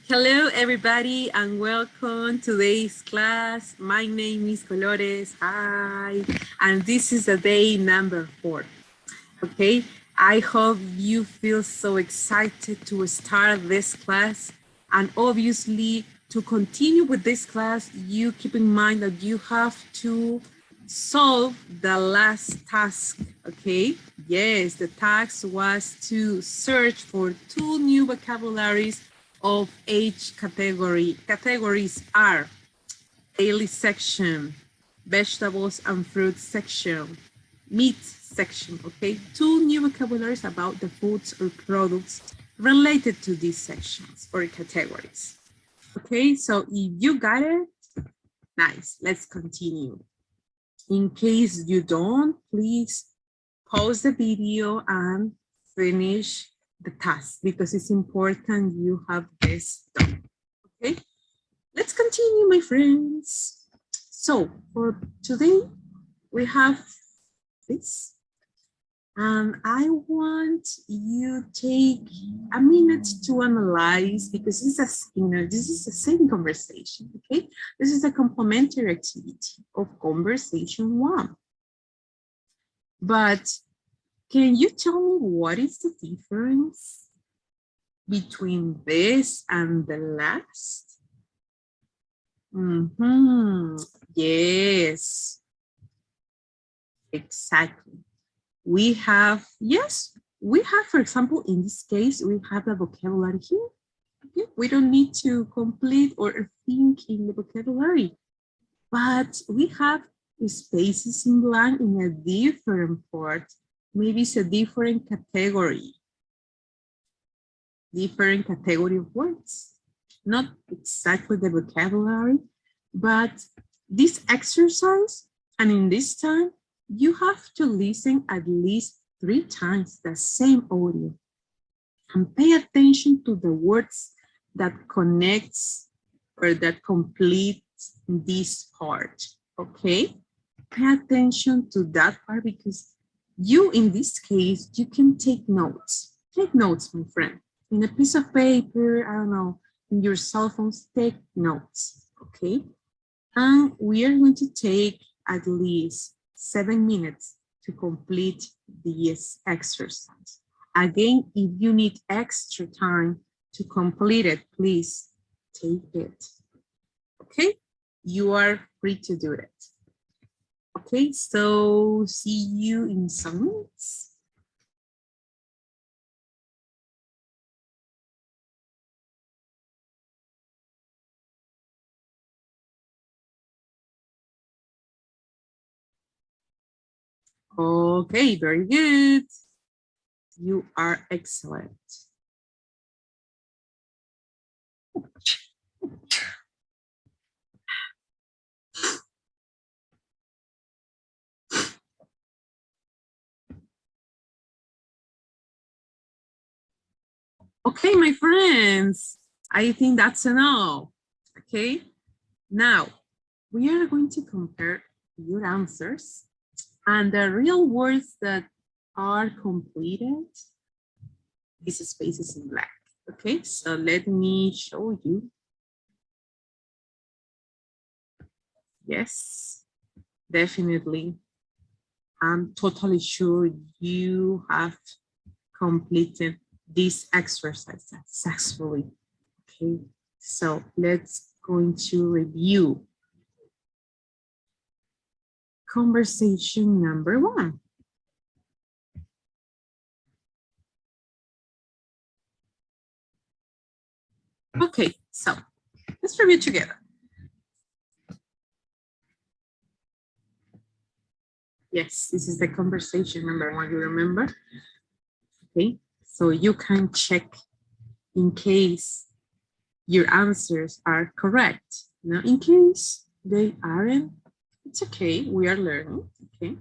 Hello, everybody, and welcome to today's class. My name is Colores. Hi, and this is the day number 4. Okay, I hope you feel so excited to start this class, and obviously to continue with this class, you keep in mind that you have to solve the last task. Okay, yes, the task was to search for 2 new vocabularies of each category. Categories are daily section, vegetables and fruits section, meat section, okay? 2 new vocabularies about the foods or products related to these sections or categories. Okay, so if you got it, nice, let's continue. In case you don't, please pause the video and finish the task because it's important you have this done. Okay, let's continue, my friends. So for today, we have this. And I want you to take a minute to analyze because this is the same conversation, okay? This is a complementary activity of conversation 1. But can you tell me what is the difference between this and the last? Yes, exactly. We have, for example, in this case, we have the vocabulary here. Okay? We don't need to complete or think in the vocabulary, but we have spaces in blank in a different part. Maybe it's a different category of words. Not exactly the vocabulary, but this exercise, and in this time, you have to listen at least 3 times the same audio and pay attention to the words that connects or that complete this part, okay? Pay attention to that part because you, in this case, you can take notes. Take notes, my friend. In a piece of paper, I don't know, in your cell phones, take notes, okay? And we are going to take at least 7 minutes to complete this exercise. Again, if you need extra time to complete it, please take it. Okay, you are free to do it. Okay, so see you in some minutes. Okay, very good. You are excellent. Okay, my friends, I think that's enough. Okay, now we are going to compare your answers and the real words that are completed. This space is in black. Okay, so let me show you. Yes, definitely. I'm totally sure you have completed this exercise successfully. Okay, so let's go into review. Conversation number 1. Okay, so let's review together. Yes, this is the conversation number 1, you remember? Okay, so you can check in case your answers are correct. Now, in case they aren't, it's okay, we are learning, okay?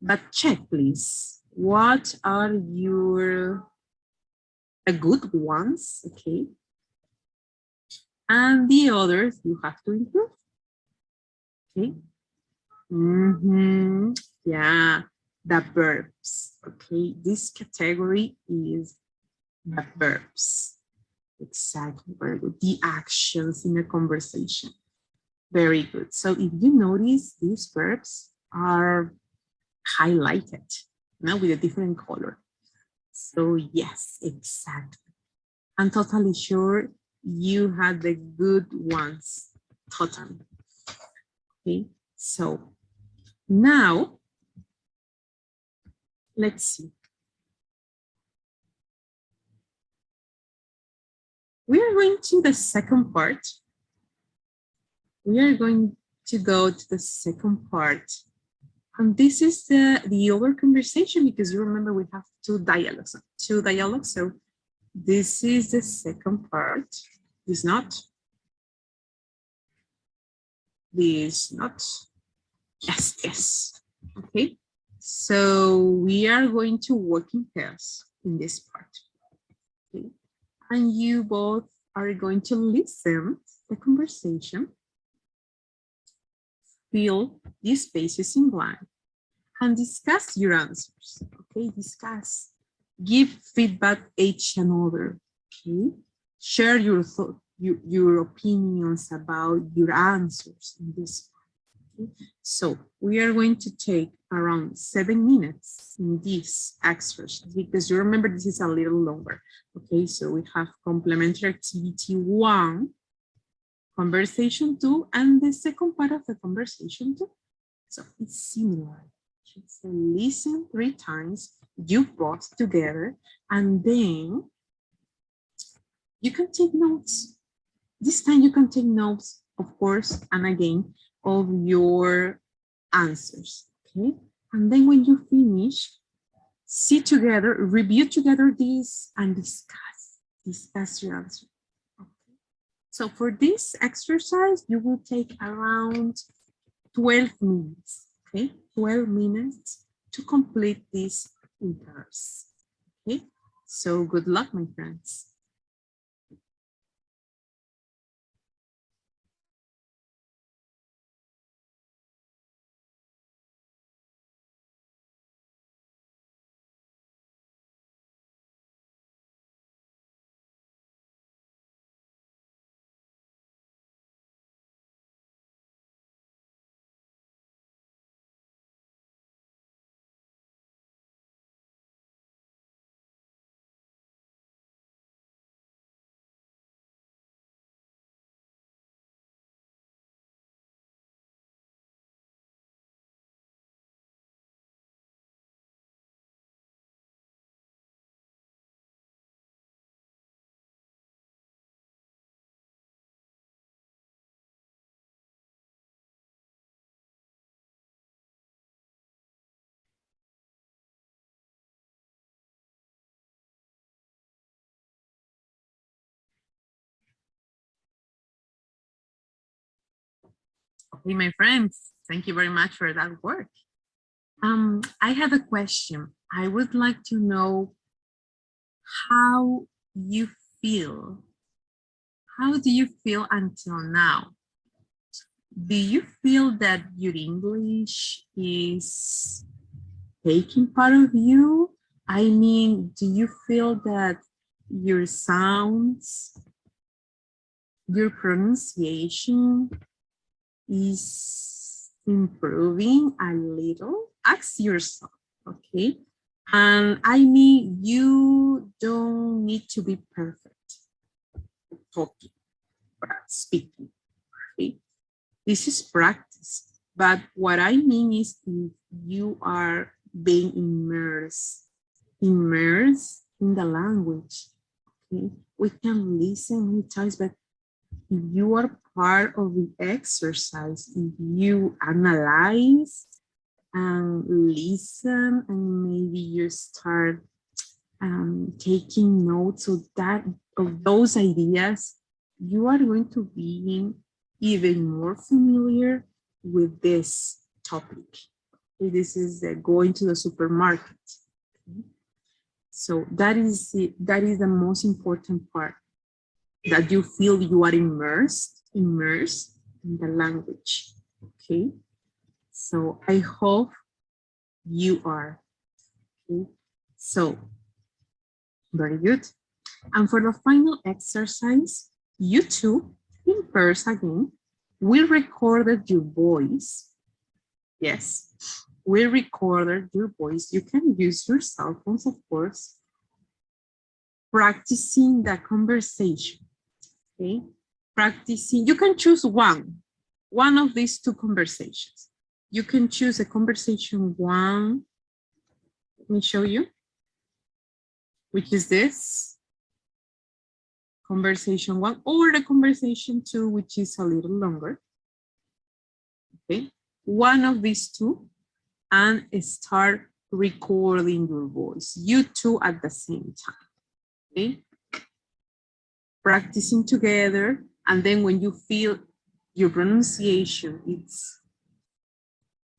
But check, please, what are your good ones, okay? And the others you have to improve, okay? Yeah, the verbs, okay? This category is the verbs. Exactly, very good. The actions in a conversation. Very good. So if you notice, these verbs are highlighted, with a different color. So yes, exactly. I'm totally sure you had the good ones. Totally. Okay, so now let's see. We are going to the second part. We are going to go to the second part. And this is the other conversation, because you remember we have two dialogues. So this is the second part. This not. This not. Yes, yes. Okay. So we are going to work in pairs in this part. Okay. And you both are going to listen to the conversation, fill the spaces in blank, and discuss your answers. Okay, discuss. Give feedback each another. Okay, share your thought, your opinions about your answers in this. Okay? So we are going to take around 7 minutes in this exercise, because you remember this is a little longer. Okay, so we have complementary activity 1, conversation 2, and the second part of the conversation 2. So it's similar. So listen 3 times, you pause together, and then you can take notes. This time you can take notes, of course, and again, of your answers, okay? And then when you finish, sit together, review together this, and discuss your answer. Okay. So for this exercise, you will take around 12 minutes, okay? 12 minutes to complete this in pairs, okay? So good luck, my friends. Okay, my friends, thank you very much for that work. I have a question. I would like to know how you feel. How do you feel until now? Do you feel that your English is taking part of you? I mean, do you feel that your sounds, your pronunciation is improving a little? Ask yourself, okay? And I mean, you don't need to be perfect talking or speaking, okay? This is practice. But what I mean is if you are being immersed in the language, okay? We can listen many times, but if you are part of the exercise, if you analyze and listen, and maybe you start taking notes of those ideas, you are going to be even more familiar with this topic. Okay, this is going to the supermarket. Okay. So that is the most important part, that you feel you are immersed in the language. Okay. So I hope you are. Okay. So very good. And for the final exercise, you two, in pairs again, we recorded your voice. Yes, we recorded your voice. You can use your cell phones, of course, practicing the conversation, okay? Practicing, you can choose one of these two conversations. You can choose a conversation one, let me show you, which is this, conversation one, or the conversation two, which is a little longer, okay? One of these two, and start recording your voice, you two at the same time, okay? Practicing together, and then when you feel your pronunciation, it's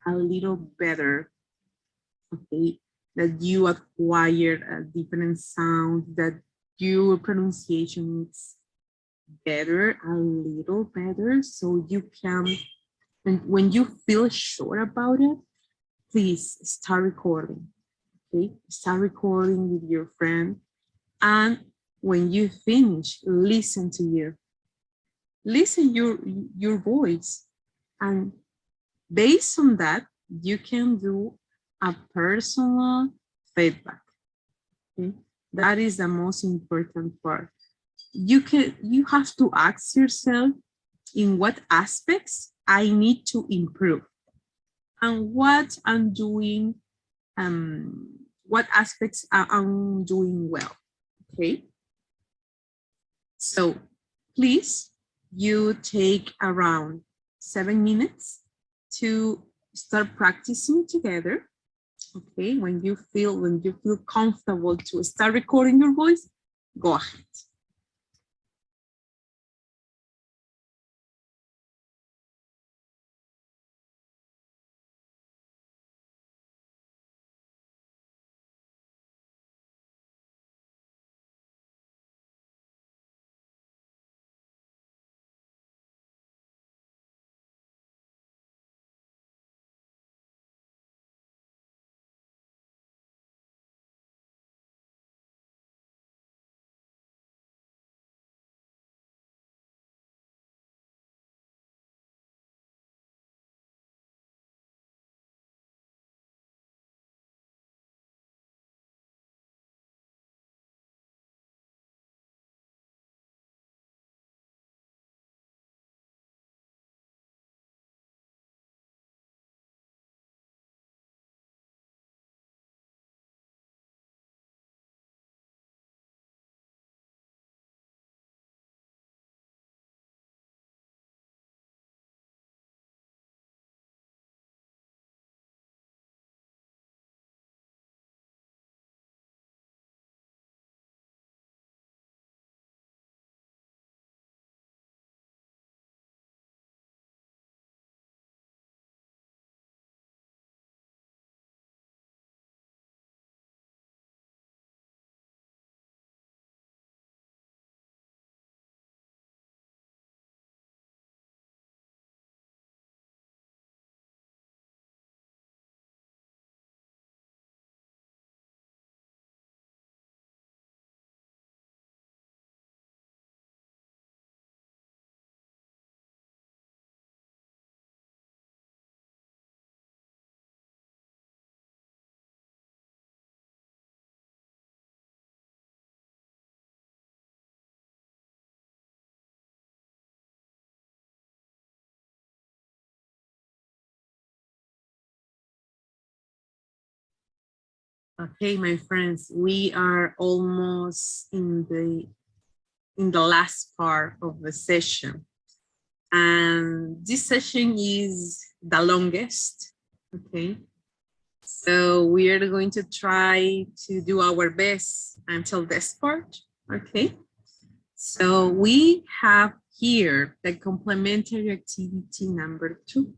a little better, okay, that you acquire a different sound, that your pronunciation is better, a little better, so you can, and when you feel sure about it, please start recording, okay? Start recording with your friend, and when you finish, listen to you. Listen your voice, and based on that, you can do a personal feedback. Okay? That is the most important part. You have to ask yourself, in what aspects I need to improve, and what I'm doing, what aspects I'm doing well. Okay. So please, you take around 7 minutes to start practicing together. Okay, when you feel comfortable to start recording your voice, go ahead. Okay, my friends, we are almost in the last part of the session. And this session is the longest, okay? So we are going to try to do our best until this part, okay? So we have here the complementary activity number 2.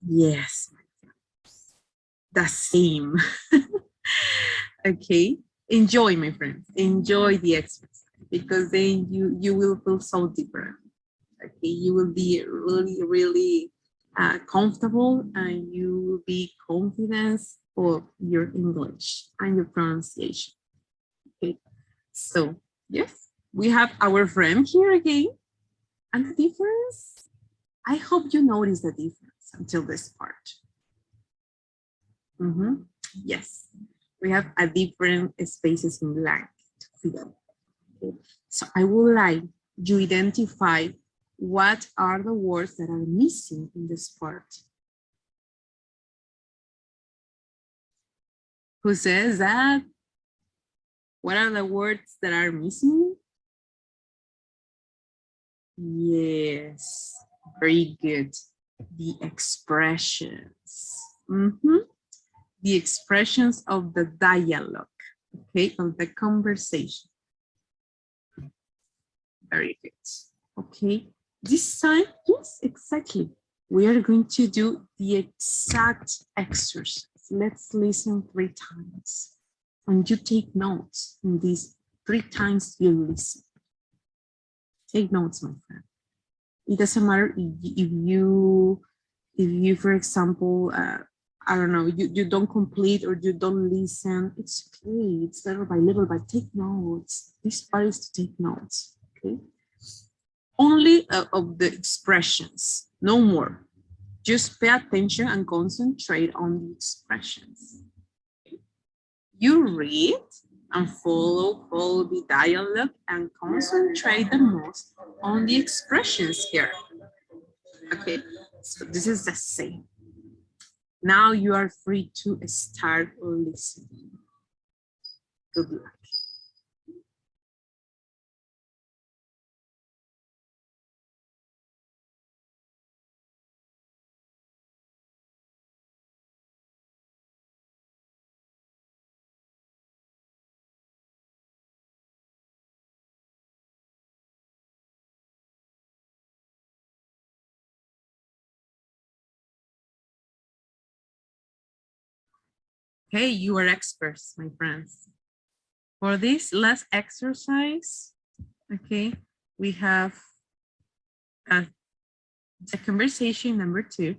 Yes, the same. Okay, enjoy, my friends, enjoy the exercise, because then you will feel so different. Okay, you will be really comfortable, and you will be confident of your English and your pronunciation. Okay, so yes, we have our friend here again. And the difference, I hope you notice the difference until this part. Yes, we have a different spaces in blank to fill. Okay. So I would like you identify what are the words that are missing in this part. Who says that? What are the words that are missing? Yes, very good. The expressions. The expressions of the dialogue, okay, of the conversation. Very good. Okay, this time, yes, exactly. We are going to do the exact exercise. Let's listen 3 times. And you take notes in these 3 times you listen. Take notes, my friend. It doesn't matter if you, for example, I don't know, you don't complete or you don't listen. It's okay. It's little by little, but take notes. This part is to take notes, okay? Only of the expressions, no more. Just pay attention and concentrate on the expressions. Okay? You read and follow the dialogue and concentrate the most on the expressions here. Okay, so this is the same. Now you are free to start listening. Good luck. Okay, you are experts, my friends. For this last exercise, okay, we have the conversation number 2,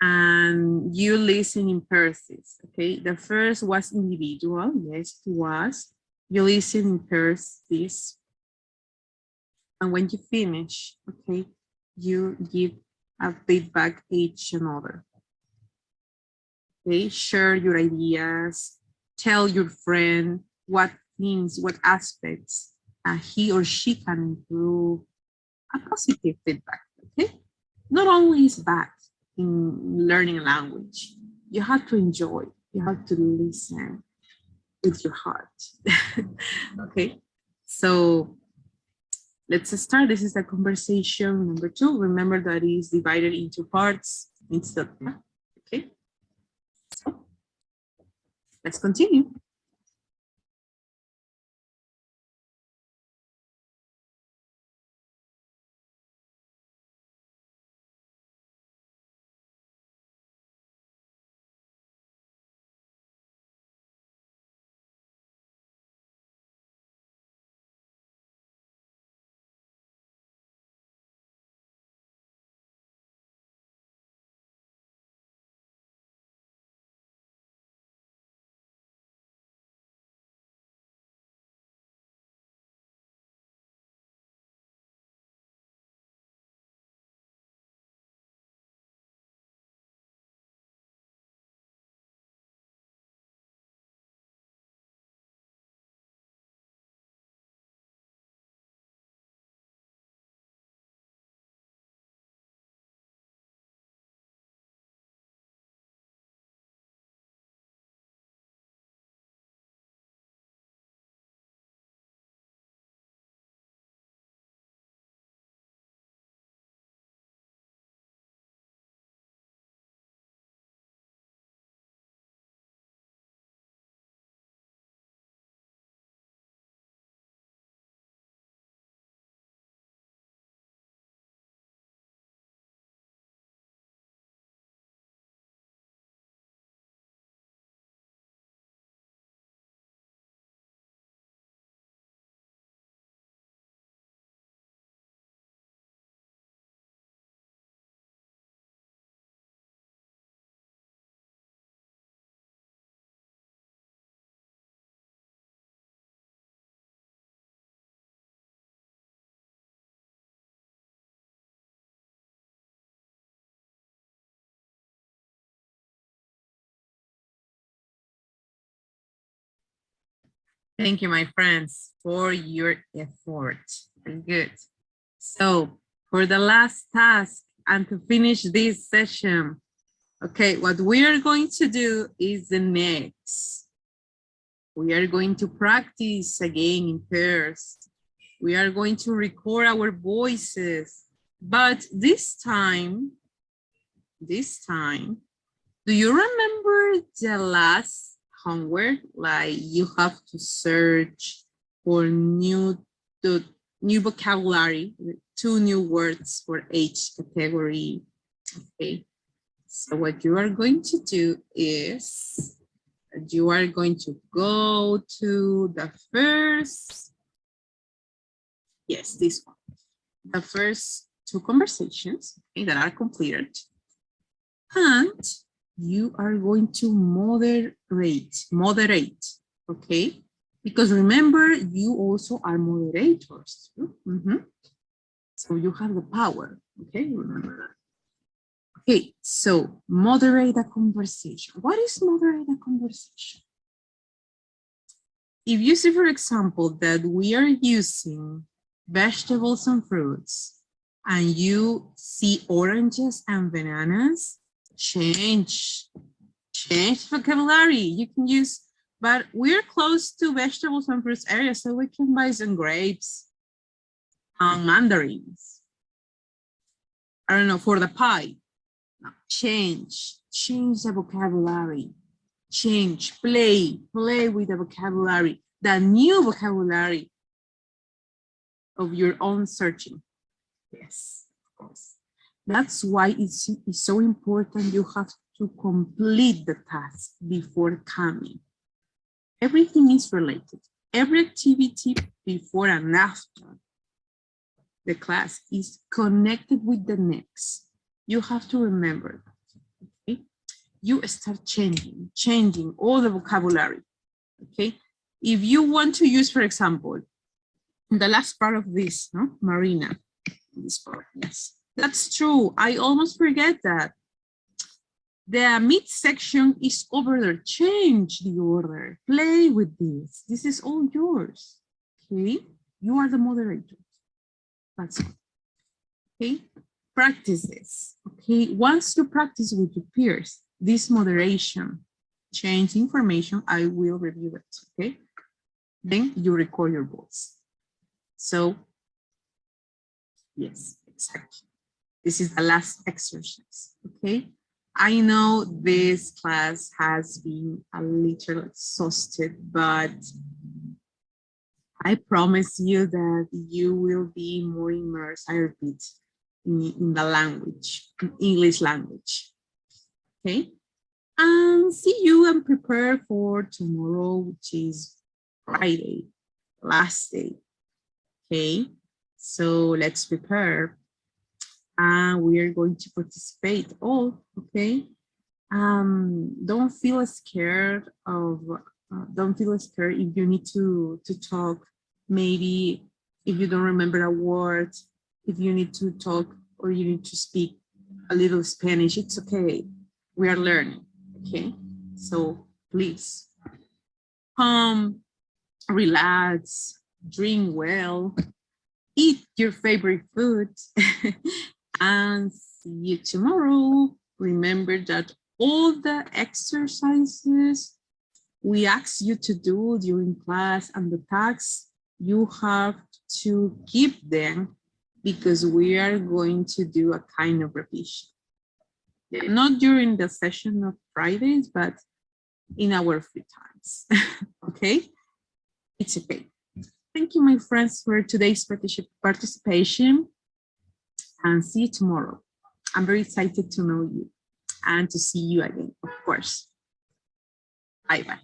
and you listen in pairs. Okay, the first was individual. Yes, it was. You listen in pairs this, and when you finish, okay, you give a feedback each another. Okay, share your ideas, tell your friend what things, what aspects he or she can improve. A positive feedback, okay? Not always bad in learning a language. You have to enjoy, you have to listen with your heart. Okay, so let's start. This is the conversation number 2. Remember that it is divided into parts instead. Okay, so let's continue. Thank you, my friends, for your effort. Very good. So for the last task and to finish this session, okay, what we are going to do is the next. We are going to practice again in pairs. We are going to record our voices, but this time, do you remember the last homework? Like you have to search for new vocabulary, 2 new words for each category. Okay, so what you are going to do is you are going to go to the first, yes, this one, the first 2 conversations, okay, that are completed, and you are going to moderate, okay? Because remember, you also are moderators. So you have the power, okay? Remember that. Okay, so moderate a conversation. What is moderate a conversation? If you see, for example, that we are using vegetables and fruits, and you see oranges and bananas, change vocabulary. You can use, but we're close to vegetables and fruits area, so we can buy some grapes and mandarins. I don't know, for the pie. No, change the vocabulary. Change, play with the vocabulary, the new vocabulary of your own searching. Yes, of course. That's why it's so important. You have to complete the task before coming. Everything is related. Every activity before and after the class is connected with the next. You have to remember that, okay? You start changing all the vocabulary, okay? If you want to use, for example, the last part of this, no? Marina, this part, yes. That's true. I almost forget that. The midsection is over there. Change the order. Play with this. This is all yours. Okay? You are the moderator. That's it. Okay? Practice this. Okay? Once you practice with your peers, this moderation, change information, I will review it. Okay? Then you record your voice. So, yes, exactly. This is the last exercise. Okay? I know this class has been a little exhausted, but I promise you that you will be more immersed, I repeat, in the language, in English language. Okay? And see you and prepare for tomorrow, which is Friday, last day. Okay? So let's prepare. And we are going to participate all, okay? Don't feel scared if you need to talk. Maybe if you don't remember a word, if you need to talk or you need to speak a little Spanish, it's okay. We are learning, okay? So please, relax, drink well, eat your favorite food, and see you tomorrow. Remember that all the exercises we ask you to do during class and the tasks, you have to keep them because we are going to do a kind of revision. Not during the session of Fridays, but in our free times. Okay? It's okay. Thank you, my friends, for today's participation, and see you tomorrow. I'm very excited to know you and to see you again, of course. Bye-bye.